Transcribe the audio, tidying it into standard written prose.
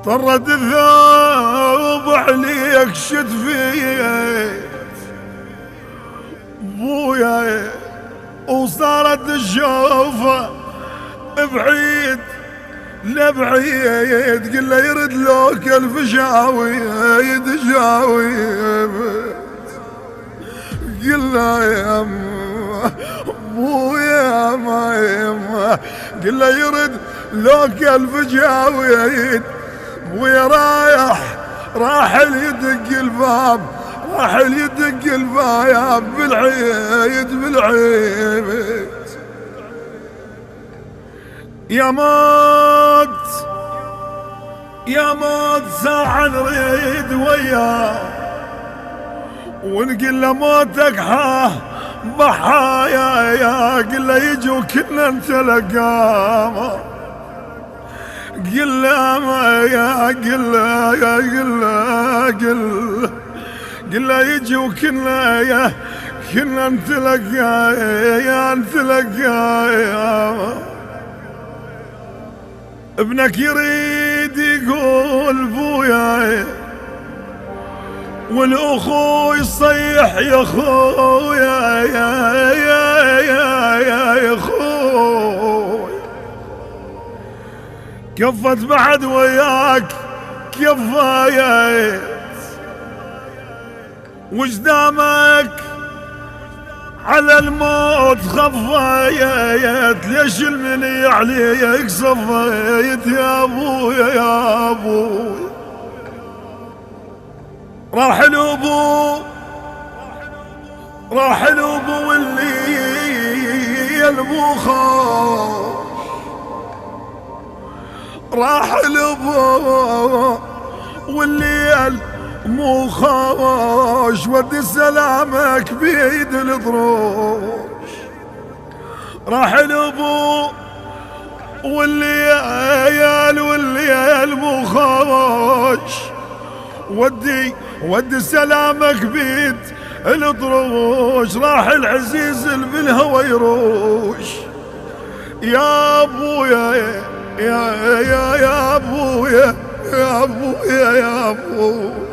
طرد الثوب عليك شتفيت بويا وصارت الشوفة بعيد لبعيد، قل له يرد لوك الفشاويد شاويد، قل له يا بويا ما يما، قل له يرد لوك الفشاويد، بويا راح يدق الباب، راح يدق الباب بالعيد بالعيد. يا موت ساعة نريد وياه، ونقول له موتك بحايا يا، قل له يجوا كلنا نتلقاه، قل له يا قل له يا قل له يجوا كلنا يا كلنا نتلقاه يا نتلقاه يا. ابنك يريد يقول بويا، والاخو يصيح يا خويا يا خويا، كفت بعد وياك كفايت، وجدامك على الموت خفايت، ليش المني عليك صفيت يا ابويا يا ابويا. راح الابو واللي المخاش، راح الابو واللي مو خوش، ودي سلامك بيد الضروش. راح الابو واللي مو خوش، ودي سلامك بيد الضروش. راح العزيز بالهوى يروش يا ابويا يا ابويا يا ابويا يا ابويا.